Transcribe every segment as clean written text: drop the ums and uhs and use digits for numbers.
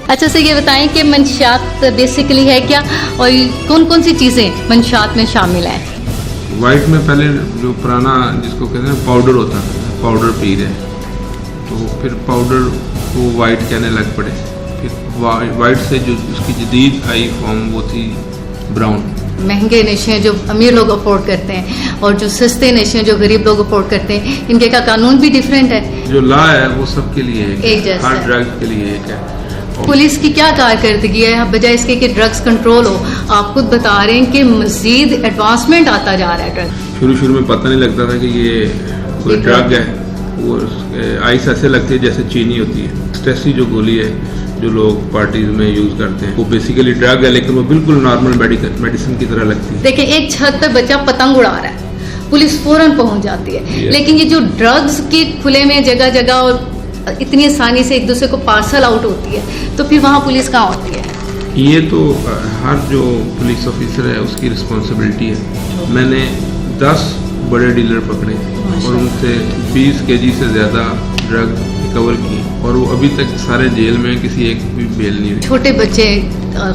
अच्छा सर, ये बताएं कि मंशियात बेसिकली है क्या और कौन कौन सी चीज़ें मंशियात में शामिल हैं? वाइट में पहले जो पुराना जिसको कहते हैं पाउडर होता था, पाउडर पी रहे, तो फिर पाउडर को वाइट कहने लग पड़े। फिर वाइट से जो उसकी जदीद आई फॉर्म वो थी ब्राउन। महंगे नशे जो अमीर लोग अफोर्ड करते हैं और जो सस्ते नशे जो गरीब लोग अफोर्ड करते हैं, इनके का कानून भी डिफरेंट है। जो लॉ है वो सबके लिए एक जैसा हर है। ड्रग के लिए एक है। पुलिस की क्या कारकर्दगी है बजाय इसके कि ड्रग्स कंट्रोल हो? आप खुद बता रहे हैं कि मजीद एडवांसमेंट आता जा रहा है ड्रग। शुरू में पता नहीं लगता था कि ये कोई ड्रग है। वो आइस ऐसे लगती है जैसे चीनी होती है। एक्सटेसी जो गोली है जो लोग पार्टीज में यूज करते हैं वो बेसिकली ड्रग है, लेकिन वो बिल्कुल नॉर्मल मेडिसिन की तरह लगती है। देखिए, एक छत पे बच्चा पतंग उड़ा रहा है, पुलिस फौरन पहुंच जाती है। लेकिन ये जो ड्रग्स की खुले में जगह जगह और इतनी आसानी से एक दूसरे को पार्सल आउट होती है, तो फिर वहाँ पुलिस कहाँ होती है? ये तो हर जो पुलिस ऑफिसर है उसकी रिस्पॉन्सिबिलिटी है। मैंने 10 बड़े डीलर पकड़े और उनसे 20 केजी से ज़्यादा ड्रग रिकवर की और वो अभी तक सारे जेल में, किसी एक भी बेल नहीं हुई। छोटे बच्चे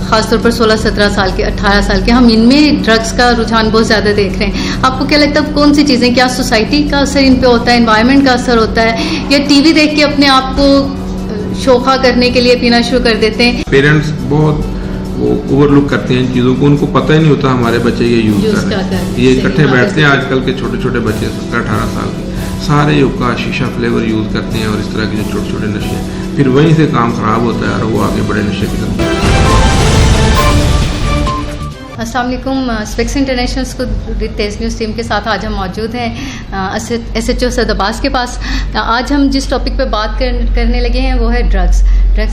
खासतौर पर 16-17 साल के, 18 साल के, हम इनमें ड्रग्स का रुझान बहुत ज़्यादा देख रहे हैं। आपको क्या लगता है कौन सी चीज़ें, क्या सोसाइटी का असर इन पे होता है, एनवायरनमेंट का असर होता है, या टीवी देख के अपने आप को शोखा करने के लिए पीना शुरू कर देते हैं? पेरेंट्स बहुत वो ओवरलुक करते हैं इन चीज़ों को, उनको पता ही नहीं होता हमारे बच्चे ये यूज़ कर रहे हैं। ये इकट्ठे बैठते हैं आजकल के छोटे छोटे बच्चे 17-18 साल के, सारे हुक्का शीशा फ्लेवर यूज़ करते हैं और इस तरह के जो छोटे छोटे नशे हैं, फिर वहीं से काम खराब होता है और वो आगे बड़े नशे की तरफ। अस्सलाम वालेकुम, स्पेक्स इंटरनेशनल को तेज़ न्यूज़ टीम के साथ आज हम मौजूद हैं SHO सैयद अब्बास के पास। आज हम जिस टॉपिक पे बात करने लगे हैं वो है ड्रग्स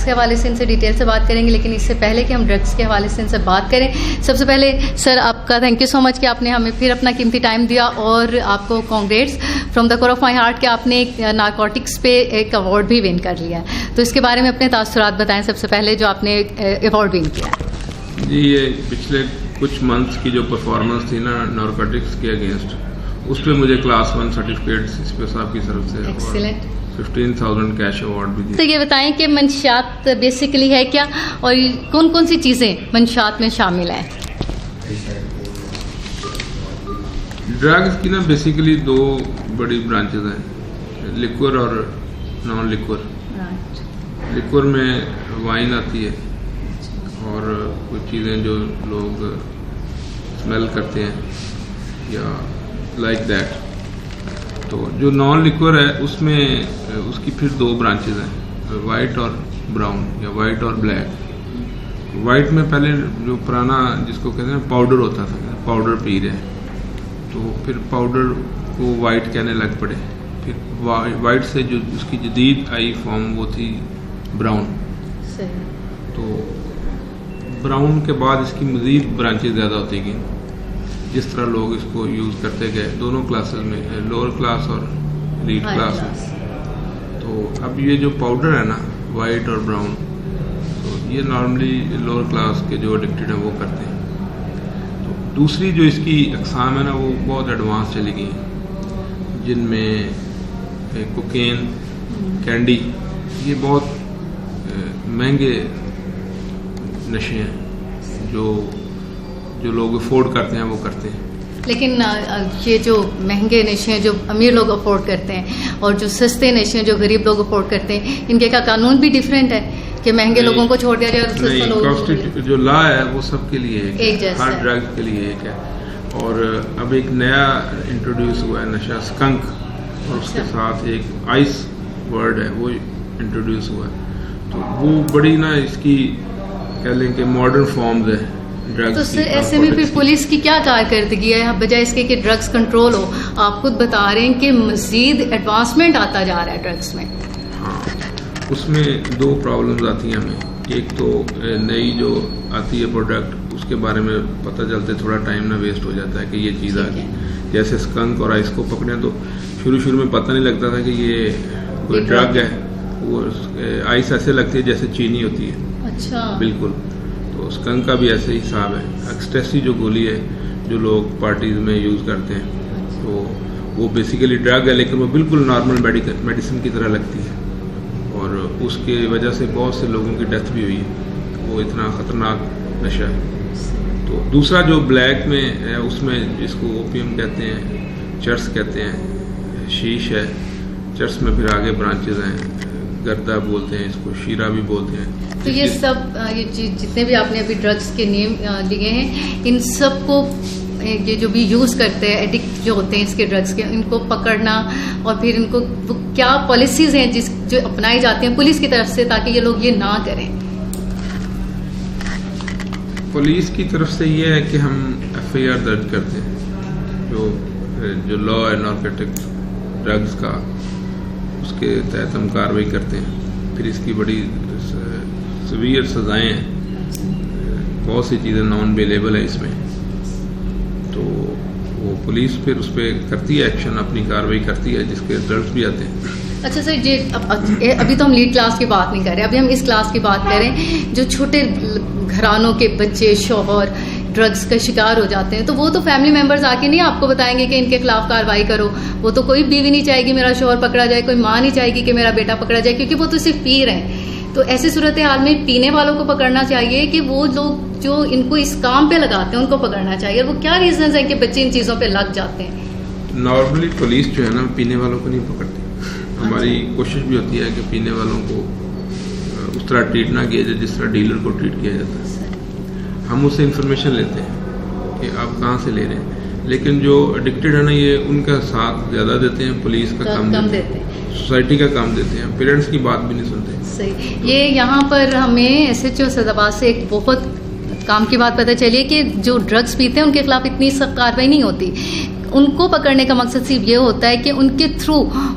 के हवाले से इनसे डिटेल से बात करेंगे। लेकिन इससे पहले कि हम ड्रग्स के हवाले से इनसे बात करें, सबसे पहले सर आपका थैंक यू सो मच कि आपने हमें फिर अपना कीमती टाइम दिया और आपको congrats from the core of my heart कि आपने एक नारकोटिक्स पे एक अवार्ड भी विन कर लिया है। तो इसके बारे में अपने तासुरात बताएं सबसे पहले, जो आपने अवार्ड विन किया है। जी, ये पिछले कुछ मंथ्स की जो परफॉर्मेंस थी ना नारकोटिक्स के अगेंस्ट, उस पर मुझे क्लास 1 सर्टिफिकेट एसपी साहब की तरफ से एक्सीलेंट 15,000 कैश अवार्ड भी दिया। तो ये बताएं कि मंशियात बेसिकली है क्या और कौन कौन सी चीज़ें मंशियात में शामिल हैं? ड्रग्स की ना बेसिकली 2 बड़ी ब्रांचेस हैं, लिक्वर और नॉन लिक्वर। लिक्वर में वाइन आती है और कुछ चीज़ें जो लोग स्मेल करते हैं या लाइक दैट। तो जो नॉन लिक्वर है उसमें उसकी फिर 2 ब्रांचेस हैं, वाइट और ब्राउन या वाइट और ब्लैक। वाइट में पहले जो पुराना जिसको कहते हैं पाउडर होता था, पाउडर पी रहे, तो फिर पाउडर को वाइट कहने लग पड़े। फिर वाइट से जो उसकी जदीद आई फॉर्म वो थी ब्राउन। तो ब्राउन के बाद इसकी मज़ीद ब्रांचेस ज़्यादा होती गई, जिस तरह लोग इसको यूज़ करते गए दोनों क्लासेस में, लोअर क्लास और लीड क्लास में। तो अब ये जो पाउडर है ना वाइट और ब्राउन, तो ये नॉर्मली लोअर क्लास के जो एडिक्टेड हैं वो करते हैं। तो दूसरी जो इसकी अक़साम है ना वो बहुत एडवांस चली गई हैं, जिनमें कोकेन, कैंडी, ये बहुत महंगे नशे हैं जो लोग अफोर्ड करते हैं वो करते हैं। लेकिन ये जो महंगे नशे हैं जो अमीर लोग अफोर्ड करते हैं और जो सस्ते नशे हैं जो गरीब लोग अफोर्ड करते हैं, इनके का कानून भी डिफरेंट है कि महंगे लोगों को छोड़ दिया जाए और सस्ते लोगों को। जो लॉ है वो सबके लिए एक जैसा हर है। ड्रग के लिए एक है। और अब एक नया इंट्रोड्यूस हुआ है नशा, स्कंक, और उसके साथ एक आइस वर्ड है वो इंट्रोड्यूस हुआ है। तो वो बड़ी ना इसकी कह लें कि मॉडर्न फॉर्म्स है ड्रग्स तो सर ऐसे में फिर पुलिस की क्या कारकर्दगी है बजाय इसके कि ड्रग्स कंट्रोल हो? आप खुद बता रहे हैं कि मजीद एडवांसमेंट आता जा रहा है ड्रग्स में। हाँ, उसमें 2 प्रॉब्लम्स आती हैं हमें। एक तो नई जो आती है प्रोडक्ट, उसके बारे में पता चलते थोड़ा टाइम ना वेस्ट हो जाता है कि ये चीज़ आ गई। जैसे स्कंक और आइस को पकड़े तो शुरू में पता नहीं लगता था कि ये कोई ड्रग है। वो आइस ऐसे लगती है जैसे चीनी होती है। अच्छा, बिल्कुल। तो स्कंक का भी ऐसे ही हिसाब है। एक्सटेसी जो गोली है जो लोग पार्टीज में यूज़ करते हैं, तो वो बेसिकली ड्रग है, लेकिन वो बिल्कुल नॉर्मल मेडिसिन की तरह लगती है और उसके वजह से बहुत से लोगों की डेथ भी हुई है। वो इतना ख़तरनाक नशा है। तो दूसरा जो ब्लैक में है उसमें जिसको ओपीएम कहते हैं, चर्स कहते हैं, शीश है, चर्स में फिर आगे ब्रांचेज हैं, गर्दा बोलते हैं इसको, शीरा भी बोलते हैं। तो ये सब ये जितने भी आपने अभी ड्रग्स के नेम लिए हैं, इन सब को ये जो भी यूज़ करते हैं, एडिक्ट जो होते हैं इसके ड्रग्स के, इनको पकड़ना और फिर इनको वो क्या पॉलिसीज़ हैं जो अपनाई जाती हैं पुलिस की तरफ से ताकि ये लोग ये ना करें? पुलिस की तरफ से ये है कि हम एफआईआर दर्ज करते हैं, जो लॉ एंड नारकोटिक्स ड्रग्स का, उसके तहत हम कार्रवाई करते हैं। फिर इसकी बड़ी सीवियर सज़ाएँ हैं, बहुत सी चीज़ें नॉन अवेलेबल है इसमें, तो वो पुलिस फिर उस पर करती है एक्शन, अपनी कार्रवाई करती है, जिसके रिजल्ट भी आते हैं। अच्छा सर, ये अभी तो हम लीड क्लास की बात नहीं कर रहे, अभी हम इस क्लास की बात करें जो छोटे घरानों के बच्चे, शौहर ड्रग्स का शिकार हो जाते हैं, तो वो तो फैमिली मेंबर्स आके नहीं आपको बताएंगे कि इनके खिलाफ कार्रवाई करो। वो तो कोई बीवी नहीं चाहेगी मेरा शौहर पकड़ा जाए, कोई माँ नहीं चाहेगी कि मेरा बेटा पकड़ा जाए, क्योंकि वो तो सिर्फ पी रहे हैं। तो ऐसी सूरत हाल में पीने वालों को पकड़ना चाहिए कि वो लोग जो इनको इस काम पे लगाते हैं उनको पकड़ना चाहिए। वो क्या रीजंस हैं कि बच्चे इन चीज़ों पे लग जाते हैं? नॉर्मली पुलिस जो है ना पीने वालों को नहीं पकड़ती। हमारी कोशिश भी होती है कि पीने वालों को उस तरह ट्रीट ना किया जाए जिस तरह डीलर को ट्रीट किया जाता है। हम उससे इंफॉर्मेशन लेते हैं कि आप कहाँ से ले रहे हैं, लेकिन जो एडिक्टेड है ना ये उनका साथ ज़्यादा देते हैं, पुलिस का कम देते हैं, सोसाइटी का काम देते हैं, पेरेंट्स की बात भी नहीं सुनते। सही। ये यहाँ पर हमें SHO सैदाबाद से एक बहुत काम की बात पता चली कि जो ड्रग्स पीते हैं उनके खिलाफ इतनी सख्त कार्रवाई नहीं होती। उनको पकड़ने का मकसद सिर्फ ये होता है कि उनके थ्रू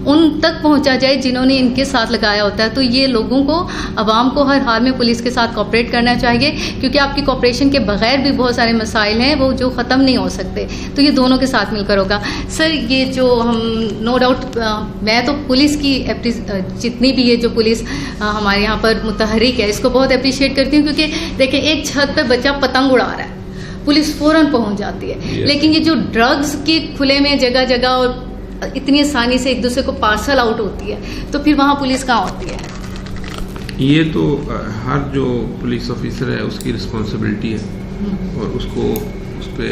उन तक पहुंचा जाए जिन्होंने इनके साथ लगाया होता है। तो ये लोगों को, आवाम को हर हाल में पुलिस के साथ कोऑपरेट करना चाहिए, क्योंकि आपकी कोऑपरेशन के बगैर भी बहुत सारे मसाइल हैं वो जो ख़त्म नहीं हो सकते। तो ये दोनों के साथ मिलकर होगा। सर, ये जो हम नो डाउट मैं तो पुलिस की जितनी भी ये जो पुलिस हमारे यहाँ पर मुतहरिक है इसको बहुत अप्रिशिएट करती हूँ, क्योंकि देखिए एक छत पर बच्चा पतंग उड़ा रहा है, पुलिस फौरन पहुंच जाती है। लेकिन ये जो ड्रग्स की खुले में जगह जगह और इतनी आसानी से एक दूसरे को पार्सल आउट होती है, तो फिर वहाँ पुलिस कहाँ होती है? ये तो हर जो पुलिस ऑफिसर है उसकी रिस्पॉन्सिबिलिटी है और उसको उस पर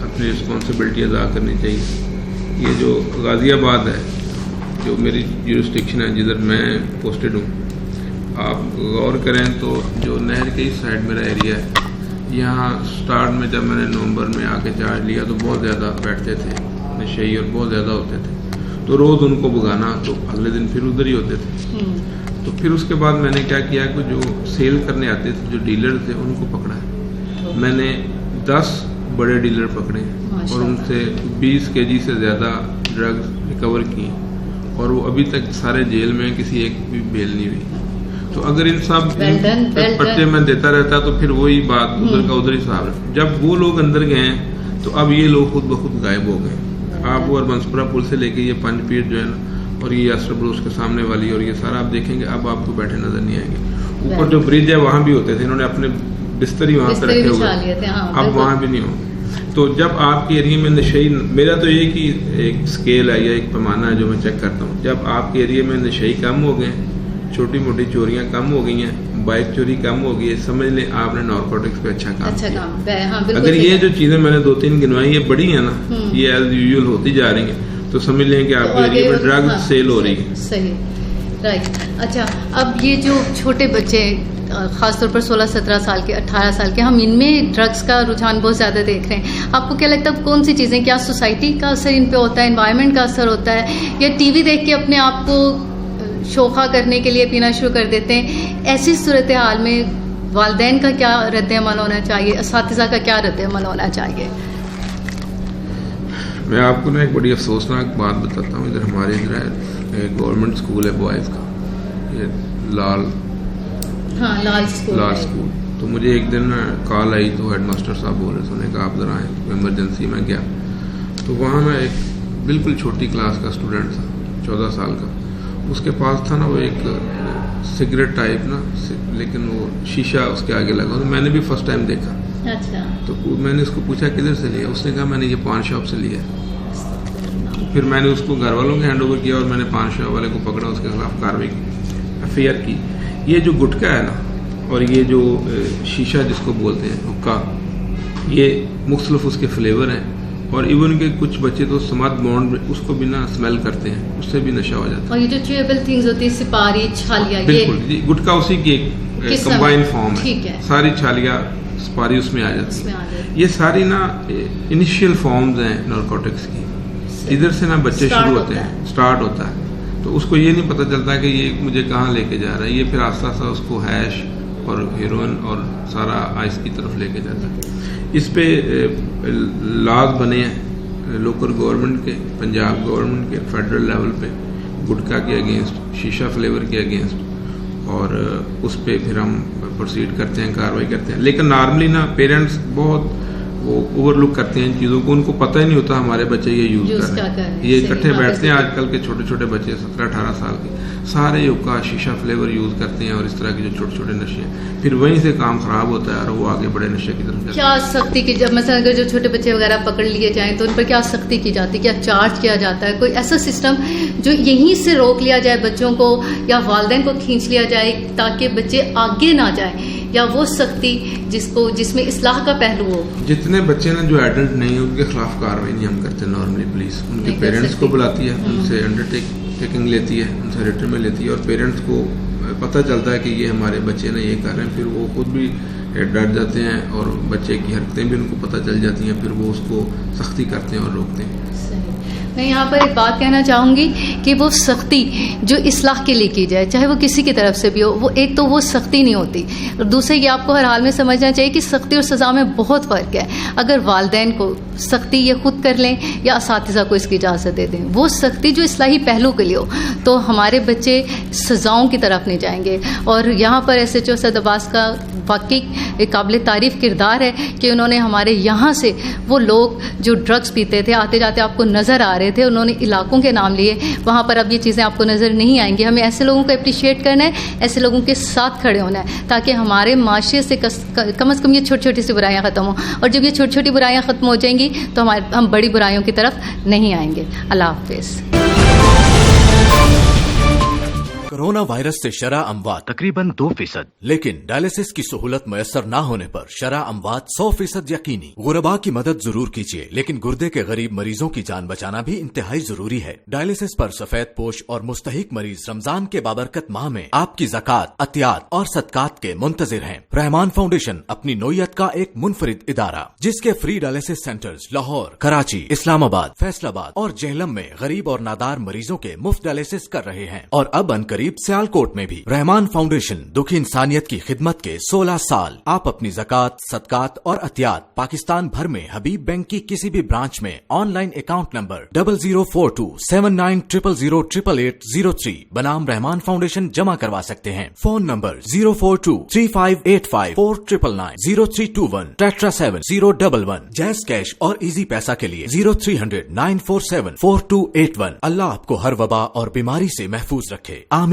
अपनी रिस्पॉन्सिबिलिटी अदा करनी चाहिए। ये जो गाज़ियाबाद है, जो मेरी ज्यूरिसडिक्शन है, जिधर मैं पोस्टेड हूँ, आप गौर करें तो जो नहर के इस साइड मेरा एरिया है, यहाँ स्टार्ट में जब मैंने नवंबर में आके चार्ज लिया तो बहुत ज़्यादा बैठते थे नशेई और बहुत ज़्यादा होते थे, तो रोज़ उनको भगाना, तो अगले दिन फिर उधर ही होते थे। तो फिर उसके बाद मैंने क्या किया कि जो सेल करने आते थे, जो डीलर थे, उनको पकड़ा। मैंने 10 बड़े डीलर पकड़े और उनसे 20 kg से ज़्यादा ड्रग्स रिकवर की, और वो अभी तक सारे जेल में, किसी एक भी बेल नहीं हुई। तो अगर इन सब पट्टे में देता रहता तो फिर वही बात उधर का उधर ही साहब। जब वो लोग अंदर गए तो अब ये लोग खुद ब खुद गायब हो गए। आप और बंसपुरा पुल से लेके ये पंचपीठ जो है ना, और ये यासर ब्रोस के सामने वाली, और ये सारा आप देखेंगे अब आपको बैठे नजर नहीं आएंगे। ऊपर जो ब्रिज है वहाँ भी होते थे, इन्होंने अपने बिस्तर ही वहाँ पे रखे हुए, अब वहाँ भी नहीं हो। तो जब आपके एरिया में नशेई, मेरा तो ये कि एक स्केल है या एक पैमाना है जो मैं चेक करता हूँ, जब आपके एरिया में नशेई कम हो गए, छोटी मोटी चोरियां कम हो गई हैं, बाइक चोरी कम हो गई है, समझ लें आपने नारकोटिक्स पे अच्छा काम किया। हाँ, अगर ये जो चीजें मैंने 2-3 गिनवाई ये बड़ी है ना, ये एज यूजुअल होती जा रही हैं, तो समझ लें कि आपके एरिया में ड्रग सेल हो रही है। सही, राइट। अच्छा, अब ये जो छोटे बच्चे खासतौर पर 16-17 साल के, 18 साल के, हम इनमें ड्रग्स का रुझान बहुत ज़्यादा देख रहे हैं। आपको क्या लगता है कौन सी चीज़ें, क्या सोसाइटी का असर इन पे होता है, एनवायरनमेंट का असर होता है, या टीवी देख के अपने आप को शोखा करने के लिए पीना शुरू कर देते हैं? ऐसी सूरत हाल में वालिदैन का क्या रद्द-ए-अमल होना चाहिए, असातिज़ा का क्या रद्द-ए-अमल होना चाहिए? मैं आपको ना एक बड़ी अफसोसनाक बात बताता हूँ। इधर हमारे इधर एक गवर्नमेंट स्कूल है बॉयज़ का, ये लाल स्कूल। तो मुझे एक दिन कॉल आई तो हेडमास्टर साहब बोल रहे थे, उन्होंने कहा आप ज़रा आए, इमरजेंसी में गया। तो वहाँ मैं एक बिल्कुल छोटी क्लास का स्टूडेंट था, 14 साल का, उसके पास था ना वो एक सिगरेट टाइप ना, लेकिन वो शीशा उसके आगे लगा। तो मैंने भी फर्स्ट टाइम देखा। अच्छा। तो मैंने उसको पूछा किधर से लिया, उसने कहा मैंने ये पान शॉप से लिया। फिर मैंने उसको घर वालों के हैंड ओवर किया और मैंने पान शॉप वाले को पकड़ा, उसके खिलाफ कार्रवाई की, अफेयर की, ये जो गुटखा है ना और ये जो शीशा जिसको बोलते हैं हुक्का, ये मुख्तलिफ उसके फ्लेवर हैं और इवन के कुछ बच्चे तो समाज बॉन्ड उसको बिना स्मेल करते हैं, उससे भी नशा हो जाता है। और ये जो च्यूएबल थिंग्स होती है, सिपारी, छालिया, बिल्कुल जी, गुटखा उसी की एक कंबाइंड फॉर्म है। सारी छालिया सुपारी उसमें आ जाती है। ये सारी ना इनिशियल फॉर्म्स हैं नारकोटिक्स की, इधर से ना बच्चे शुरू होते हैं, स्टार्ट होता है, तो उसको ये नहीं पता चलता कि ये मुझे कहाँ लेके जा रहा है, ये फिर आस्ता आस्ता उसको हैश और हेरोइन और सारा आइस की तरफ लेके जाता है। इस पे लॉज बने हैं लोकल गवर्नमेंट के, पंजाब गवर्नमेंट के, फेडरल लेवल पे गुटखा के अगेंस्ट, शीशा फ्लेवर के अगेंस्ट, और उस पे फिर हम प्रोसीड करते हैं, कार्रवाई करते हैं। लेकिन नॉर्मली ना पेरेंट्स बहुत वो ओवरलुक करते हैं इन चीज़ों को, उनको पता ही नहीं होता हमारे बच्चे ये यूज़ कर रहे हैं। ये इकट्ठे बैठते हैं आजकल के छोटे छोटे बच्चे 17-18 साल के, सारे हुक्का शीशा फ्लेवर यूज़ करते हैं और इस तरह के जो छोटे छोटे नशे हैं, फिर वहीं से काम खराब होता है और वो आगे बड़े नशे की तरफ जाते हैं। क्या सख्ती की, जब मतलब अगर जो छोटे बच्चे वगैरह पकड़ लिए जाएं तो उन पर क्या सख्ती की जाती है, क्या चार्ज किया जाता है, कोई ऐसा सिस्टम जो यहीं से रोक लिया जाए बच्चों को या वालिदैन को खींच लिया जाए ताकि बच्चे आगे ना जाए, या वो सख्ती जिसमें इस्लाह का पहलू हो? जितने बच्चे ना जो एडल्ट नहीं है उनके खिलाफ कार्रवाई नहीं हम करते नॉर्मली। पुलिस उनके पेरेंट्स को बुलाती है, उनसे अंडरटेकिंग लेती है, उनसे रिटर्न में लेती है और पेरेंट्स को पता चलता है कि ये हमारे बच्चे ने ये कर रहे हैं, फिर वो खुद भी डर जाते हैं और बच्चे की हरकतें भी उनको पता चल जाती हैं, फिर वो उसको सख्ती करते हैं और रोकते हैं। मैं यहाँ पर एक बात कहना चाहूँगी कि वो सख्ती जो इस्लाह के लिए की जाए, चाहे वो किसी की तरफ से भी हो, वो एक तो वो सख्ती नहीं होती, और दूसरे ये आपको हर हाल में समझना चाहिए कि सख्ती और सज़ा में बहुत फ़र्क है। अगर वालिदैन को सख्ती ये खुद कर लें या असातिज़ा को इसकी इजाज़त दे दें, वो सख्ती जो इस्लाही पहलू के लिए हो, तो हमारे बच्चे सज़ाओं की तरफ नहीं जाएंगे। और यहाँ पर SHO सैयद अब्बास का वाकई काबिल तारीफ़ किरदार है कि उन्होंने हमारे यहाँ से वो लोग जो ड्रग्स पीते थे, आते जाते आपको नज़र आ रहे थे, उन्होंने इलाकों के नाम लिए, वहाँ पर अब ये चीज़ें आपको नज़र नहीं आएंगी। हमें ऐसे लोगों को अप्रिशिएट करना है, ऐसे लोगों के साथ खड़े होना है, ताकि हमारे माशरे से कम से कम ये छोटी छोटी सी बुराइयाँ ख़त्म हों। और जब ये छोटी छोटी बुराइयाँ ख़त्म हो जाएंगी तो हम बड़ी बुराइयों की तरफ नहीं आएंगे। अल्लाह हाफ़िज़। कोरोना वायरस से शरह अमवात तकरीबन 2%, लेकिन डायलिसिस की सहूलत मयसर न होने पर शरह अमवात 100% यकीनी। गुरबा की मदद जरूर कीजिए, लेकिन गुर्दे के गरीब मरीजों की जान बचाना भी इंतहाई जरूरी है। डायलिसिस पर सफेद पोश और मुस्तहिक मरीज रमजान के बाबरकत माह में आपकी ज़कात, अतियात और सदकात के मुंतजिर हैं। रहमान फाउंडेशन अपनी नोयत का एक मुनफरिद इदारा, जिसके free dialysis centres Lahore, Karachi, Islamabad, Faisalabad और जेहलम में गरीब और नादार मरीजों के मुफ्त डायलिसिस कर रहे हैं। और अब करीब सियालकोट में भी रहमान फाउंडेशन दुखी इंसानियत की खिदमत के 16 साल। आप अपनी ज़कात, सदकात और अतियात पाकिस्तान भर में हबीब बैंक की किसी भी ब्रांच में ऑनलाइन अकाउंट नंबर 004279008803 बनाम रहमान फाउंडेशन जमा करवा सकते हैं। Phone number 04235854999, 0321 77011। जैस कैश और इजी पैसा के लिए 0300-947-4281। अल्लाह आपको हर वबा और बीमारी से महफूज रखे, आमीन।